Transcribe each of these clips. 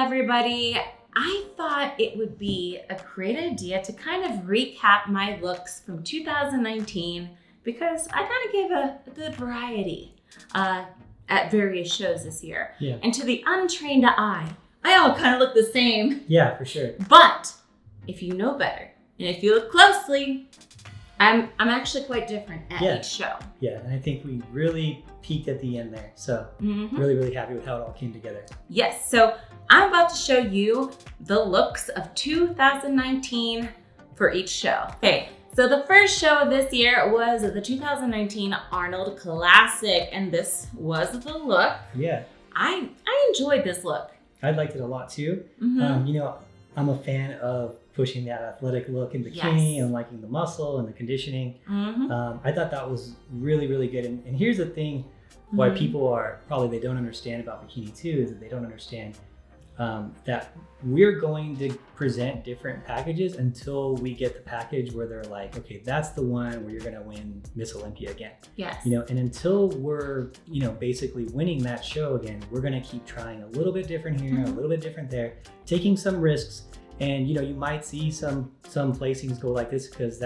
everybody. I thought it would be a great idea to kind of recap my looks from 2019 because I kind of gave a good variety at various shows this year. Yeah. And to the untrained eye, I all kind of look the same. Yeah, for sure. But if you know better and if you look closely, I'm actually quite different at each show. Yeah, and I think we really peaked at the end there. So really, really happy with how it all came together. Yes, so I'm about to show you the looks of 2019 for each show. Okay, so the first show of this year was the 2019 Arnold Classic, and this was the look. Yeah. I enjoyed this look. I liked it a lot too. You know, I'm a fan of pushing that athletic look in bikini and liking the muscle and the conditioning. I thought that was really, really good. And here's the thing why people are probably, they don't understand about bikini too, is that they don't understand that we're going to present different packages until we get the package where they're like, okay, that's the one where you're going to win Miss Olympia again. Yes. You know, and until we're, you know, basically winning that show again, we're going to keep trying a little bit different here, a little bit different there, taking some risks. And you know, you might see some placings go like this because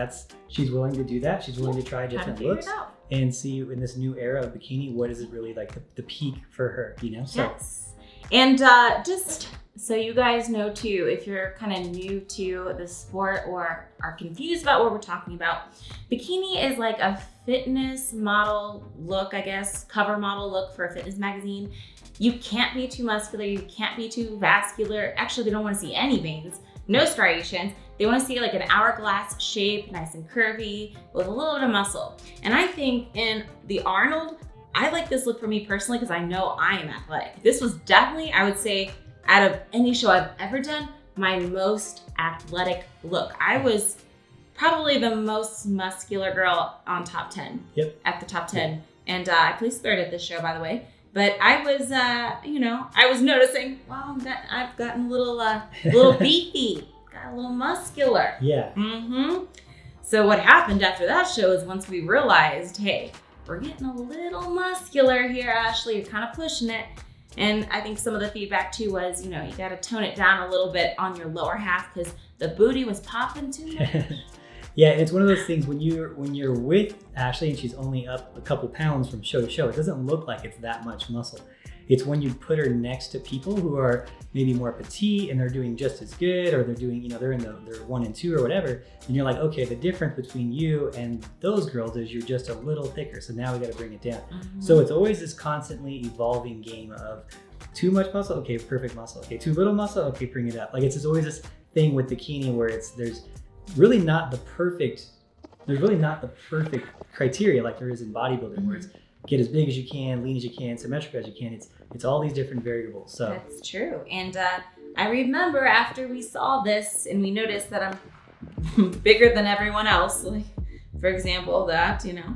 she's willing to do that. She's willing to try different looks and see in this new era of bikini, what is it really like the peak for her, you know? So. Yes. And just so you guys know too, if you're kind of new to the sport or are confused about what we're talking about, bikini is like a fitness model look, I guess, cover model look for a fitness magazine. You can't be too muscular, you can't be too vascular. Actually, they don't want to see any veins, no striations. They want to see like an hourglass shape, nice and curvy, with a little bit of muscle. And I think in the Arnold, I like this look for me personally because I know I am athletic. This was definitely, I would say, out of any show I've ever done, my most athletic look. I was probably the most muscular girl on top 10. Yep. At the top 10. And I placed third at this show, by the way. But I was, you know, I was noticing, wow, I've gotten a little beefy, got a little muscular. Yeah. So what happened after that show is once we realized, hey, we're getting a little muscular here, Ashley, you're kind of pushing it. And I think some of the feedback too was, you know, you got to tone it down a little bit on your lower half because the booty was popping too much. Yeah, it's one of those things when you're with Ashley and she's only up a couple pounds from show to show, it doesn't look like it's that much muscle. It's when you put her next to people who are maybe more petite and they're doing just as good, or they're doing, you know, they're in their 1 and 2 or whatever, and you're like, okay, the difference between you and those girls is you're just a little thicker, so now we got to bring it down. So it's always this constantly evolving game of too much muscle, okay, perfect muscle, okay, too little muscle, okay, bring it up. Like it's always this thing with bikini where there's really not the perfect criteria like there is in bodybuilding, where it's get as big as you can, lean as you can, symmetrical as you can. It's all these different variables. So that's true. And I remember after we saw this and we noticed that I'm bigger than everyone else, like for example, that, you know,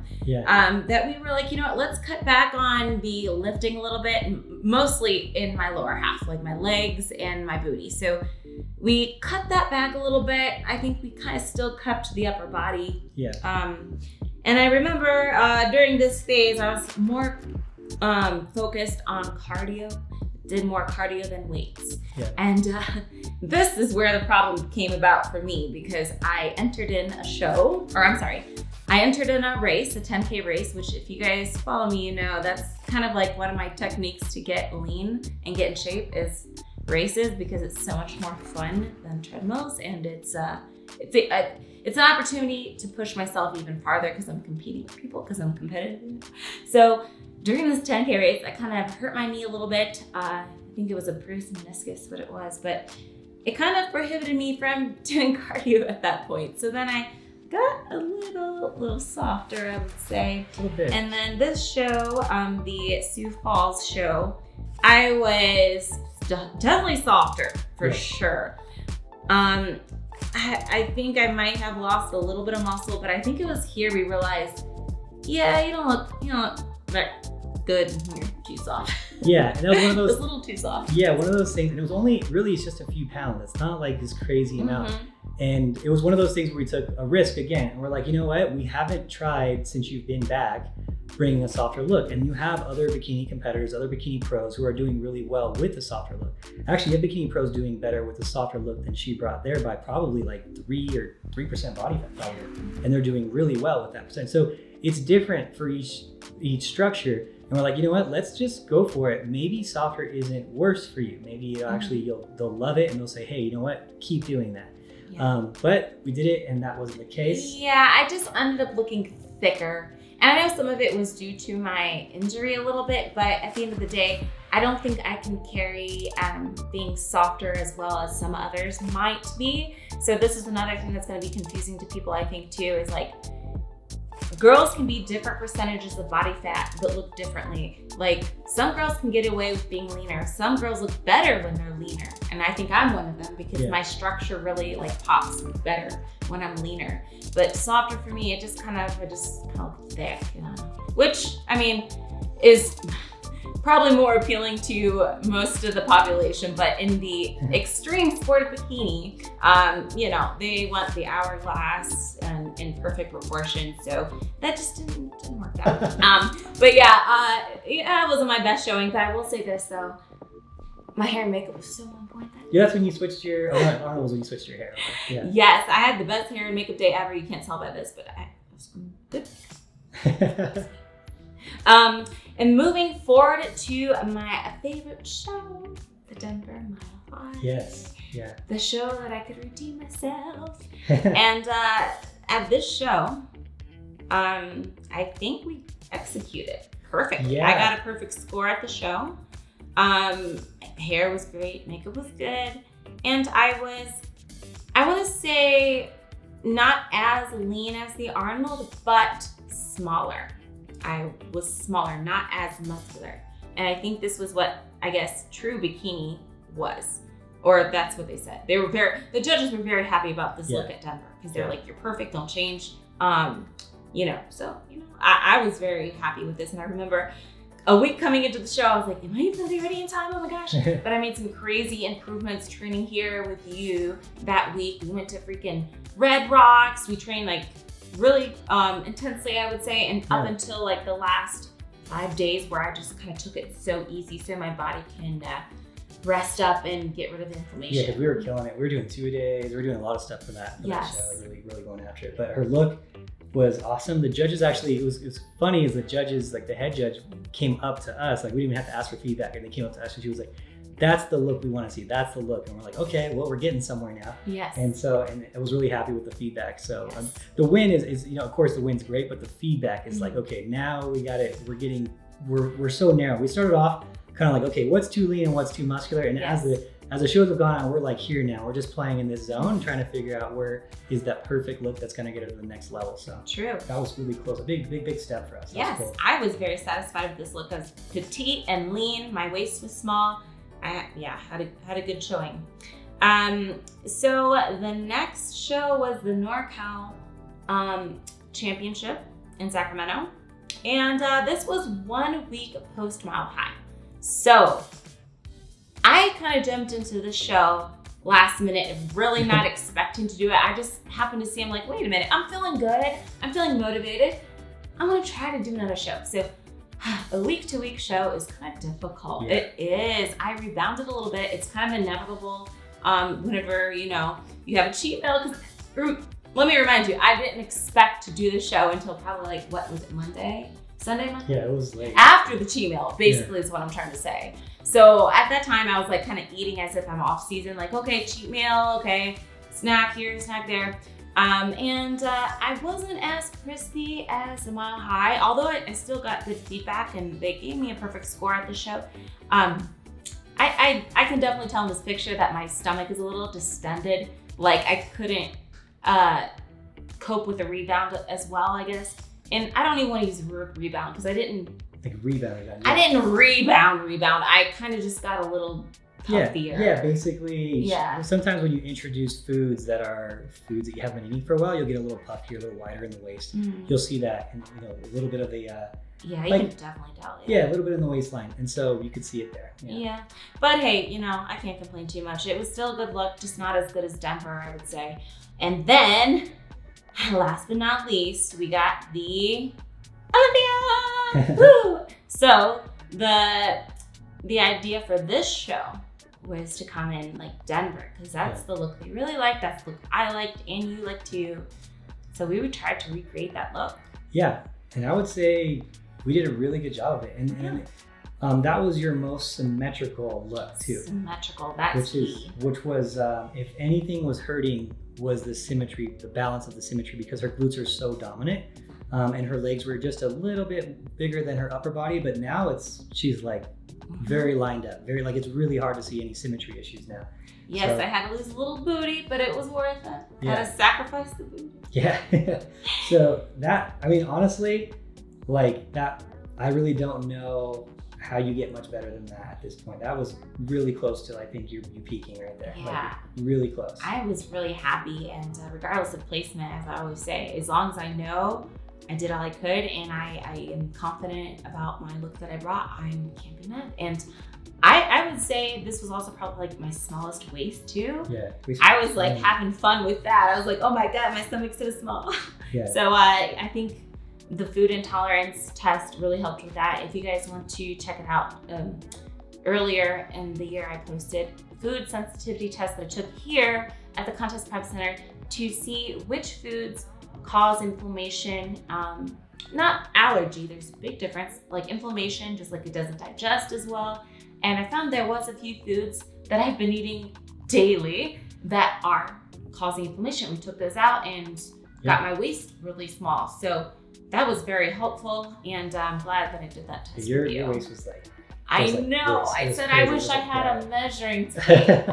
that we were like, you know what, let's cut back on the lifting a little bit, mostly in my lower half, like my legs and my booty. So we cut that back a little bit. I think we kind of still kept the upper body. Yeah. And I remember during this phase, I was more focused on cardio, did more cardio than weights. Yeah. And this is where the problem came about for me because I entered in a race, a 10K race, which if you guys follow me, you know, that's kind of like one of my techniques to get lean and get in shape is races because it's so much more fun than treadmills, and it's an opportunity to push myself even farther because I'm competing with people, because I'm competitive. So during this 10K race, I kind of hurt my knee a little bit. I think it was a bruised meniscus, what it was, but it kind of prohibited me from doing cardio at that point. So then I got a little softer, I would say. A little bit. And then this show, the Sioux Falls show, I was definitely softer for sure. I think I might have lost a little bit of muscle, but I think it was here we realized, yeah, you don't look that good. You're too soft. Yeah, and that was one of those. It was a little too soft. Yeah, one of those things, and it was only really it's just a few pounds. It's not like this crazy amount. And it was one of those things where we took a risk again, and we're like, you know what? We haven't tried since you've been back bringing a softer look. And you have other bikini competitors, other bikini pros who are doing really well with the softer look. Actually, you have bikini pros doing better with the softer look than she brought there by probably like 3% body fat probably. And they're doing really well with that percent. So it's different for each structure. And we're like, you know what, let's just go for it. Maybe softer isn't worse for you. Maybe actually they'll love it and they'll say, hey, you know what, keep doing that. Yeah. But we did it and that wasn't the case. Yeah, I just ended up looking thicker. And I know some of it was due to my injury a little bit, but at the end of the day, I don't think I can carry being softer as well as some others might be. So this is another thing that's going to be confusing to people, I think, too, is like, girls can be different percentages of body fat, but look differently. Like, some girls can get away with being leaner. Some girls look better when they're leaner. And I think I'm one of them because my structure really like pops better when I'm leaner. But softer for me, I just kind of look thick, you know? Which, I mean, is probably more appealing to most of the population, but in the extreme sport of bikini, you know, they want the hourglass and in perfect proportion. So that just didn't work out. But yeah, it wasn't my best showing, but I will say this though. My hair and makeup was so on point that day. Yeah, that's when you switched your, Arnold was when you switched your hair. Yeah. Yes, I had the best hair and makeup day ever. You can't tell by this, but I was good. And moving forward to my favorite show, the Denver Mile High. Yes, yeah. The show that I could redeem myself. And at this show, I think we executed perfectly. Yeah. I got a perfect score at the show. Hair was great, makeup was good, and I want to say not as lean as the Arnold, but smaller. I was smaller, not as muscular. And I think this was what, I guess, true bikini was. Or that's what they said. The judges were very happy about this look at Denver because they're like, you're perfect, don't change. You know, so, you know, I was very happy with this. And I remember a week coming into the show, I was like, am I even gonna be ready in time? Oh my gosh. But I made some crazy improvements training here with you that week. We went to freaking Red Rocks. We trained like really intensely, I would say, and up until like the last 5 days where I just kind of took it so easy so my body can rest up and get rid of the inflammation. Yeah, because we were killing it. We were doing 2-a-days. We were doing a lot of stuff for that show, really, really going after it. But her look was awesome. The judges actually, it was funny is the judges, like the head judge came up to us, like we didn't even have to ask for feedback, and they came up to us and she was like, that's the look we want to see. That's the look. And we're like, okay, well, we're getting somewhere now. Yes. And I was really happy with the feedback. So the win is, you know, of course the win's great, but the feedback is like, okay, now we got it. We're so narrow. We started off kind of like, okay, what's too lean and what's too muscular? And as the shows have gone on, we're like here now. We're just playing in this zone, trying to figure out where is that perfect look that's going to get her to the next level. So true. That was really close. A big step for us. Yes, cool. I was very satisfied with this look. I was petite and lean. My waist was small. I had a good showing. So the next show was the NorCal Championship in Sacramento, and this was 1 week post Mile High. So I kind of jumped into the show last minute and really not expecting to do it. I just happened to see, I'm like, wait a minute, I'm feeling good. I'm feeling motivated. I'm gonna try to do another show. So a week-to-week show is kind of difficult. Yeah. It is. I rebounded a little bit. It's kind of inevitable whenever, you know, you have a cheat meal. Because let me remind you, I didn't expect to do the show until probably like, what was it, Monday? Sunday, Monday? Yeah, it was late. After the cheat meal, basically is what I'm trying to say. So at that time, I was like kind of eating as if I'm off season. Like, okay, cheat meal, okay, snack here, snack there. And I wasn't as crispy as the Mile High, although I still got good feedback and they gave me a perfect score at the show. I can definitely tell in this picture that my stomach is a little distended. Like I couldn't cope with the rebound as well, I guess. And I don't even want to use the word rebound because I didn't rebound. I didn't rebound. I kind of just got a little puffier. Yeah, basically. Yeah. Sometimes when you introduce foods that are foods that you haven't been eating for a while, you'll get a little puffier, a little wider in the waist. Mm-hmm. You'll see that, and you know, a little bit of the. You can definitely tell. Yeah, a little bit in the waistline, and so you could see it there. Yeah, but hey, you know, I can't complain too much. It was still a good look, just not as good as Denver, I would say. And then, last but not least, we got the Olympia. Woo! So the idea for this show was to come in like Denver, because that's the look they really liked. That's the look I liked and you liked too. So we would try to recreate that look. Yeah, and I would say we did a really good job of it. And that was your most symmetrical look too. Symmetrical, that's key. Which was, if anything was hurting, was the symmetry, the balance of the symmetry, because her glutes are so dominant. And her legs were just a little bit bigger than her upper body, but now she's like very lined up, very like it's really hard to see any symmetry issues now. Yes, so, I had to lose a little booty, but it was worth it. I had to sacrifice the booty. Yeah. So that, I mean, honestly, like that, I really don't know how you get much better than that at this point. That was really close to, I think, you peaking right there. Yeah. Like, really close. I was really happy, and regardless of placement, as I always say, as long as I know I did all I could and I am confident about my look that I brought, I can't be mad. And I would say this was also probably like my smallest waist too. Yeah. I was like having fun with that. I was like, oh my God, my stomach's so small. Yeah. So I think the food intolerance test really helped with that. If you guys want to check it out, earlier in the year I posted food sensitivity test that I took here at the Contest Prep Center to see which foods cause inflammation, not allergy, there's a big difference, like inflammation, just like it doesn't digest as well. And I found there was a few foods that I've been eating daily that are causing inflammation. We took those out and got my waist really small. So that was very helpful, and I'm glad that I did that test. Your waist was like, I know. I said I wish I had a measuring tape.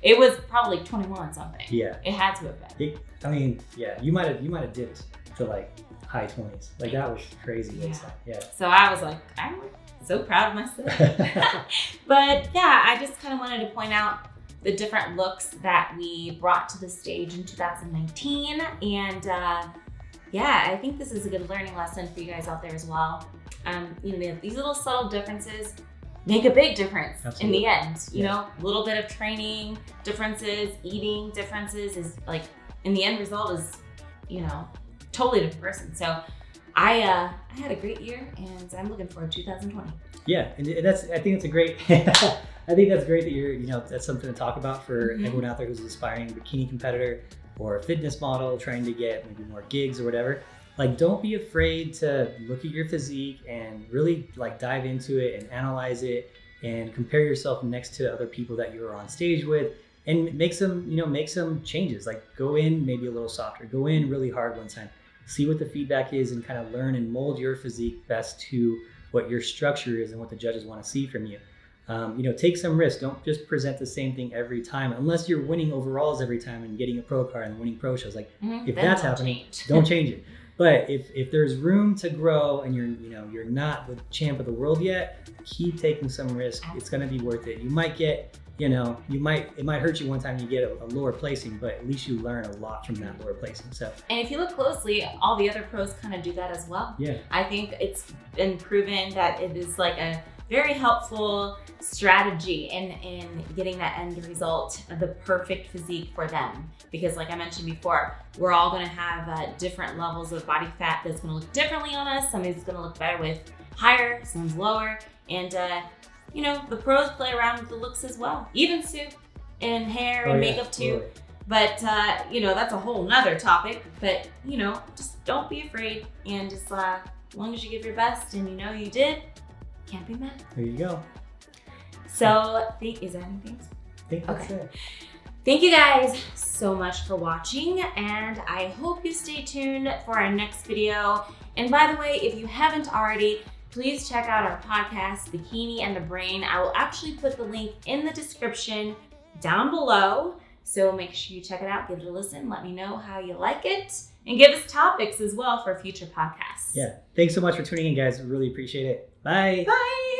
It was probably 21 something. Yeah. It had to have been. I mean, yeah, you might have dipped to like high 20s. Like that was crazy. Yeah. So I was like, I'm so proud of myself. But yeah, I just kind of wanted to point out the different looks that we brought to the stage in 2019. And yeah, I think this is a good learning lesson for you guys out there as well. You know, these little subtle differences make a big difference in the end. You know, a little bit of training differences, eating differences is like, in the end result is, you know, totally different person. So I had a great year, and I'm looking forward to 2020. Yeah, and I think it's a great, I think that's great that that's something to talk about for everyone out there who's an aspiring bikini competitor or a fitness model trying to get maybe more gigs or whatever. Like, don't be afraid to look at your physique and really like dive into it and analyze it and compare yourself next to other people that you're on stage with and make some changes. Like go in maybe a little softer, go in really hard one time, see what the feedback is and kind of learn and mold your physique best to what your structure is and what the judges want to see from you. Take some risks. Don't just present the same thing every time, unless you're winning overalls every time and getting a pro card and winning pro shows. Like if that's happening, don't change it. But if there's room to grow and you're not the champ of the world yet, keep taking some risk. It's going to be worth it. You might get, it might hurt you one time you get a lower placing, but at least you learn a lot from that lower placing. So, and if you look closely, all the other pros kind of do that as well. Yeah. I think it's been proven that it is like a very helpful strategy in getting that end result, the perfect physique for them. Because like I mentioned before, we're all gonna have different levels of body fat that's gonna look differently on us. Somebody's gonna look better with higher, someone's lower. And the pros play around with the looks as well. Even Sue and hair and makeup too. Totally. But that's a whole nother topic. But just don't be afraid, and just as long as you give your best and you did, can't be mad. There you go. So, is that anything? I think that's it. Thank you guys so much for watching, and I hope you stay tuned for our next video. And by the way, if you haven't already, please check out our podcast, Bikini and the Brain. I will actually put the link in the description down below. So make sure you check it out, give it a listen, let me know how you like it, and give us topics as well for future podcasts. Yeah. Thanks so much for tuning in, guys. We really appreciate it. Bye. Bye.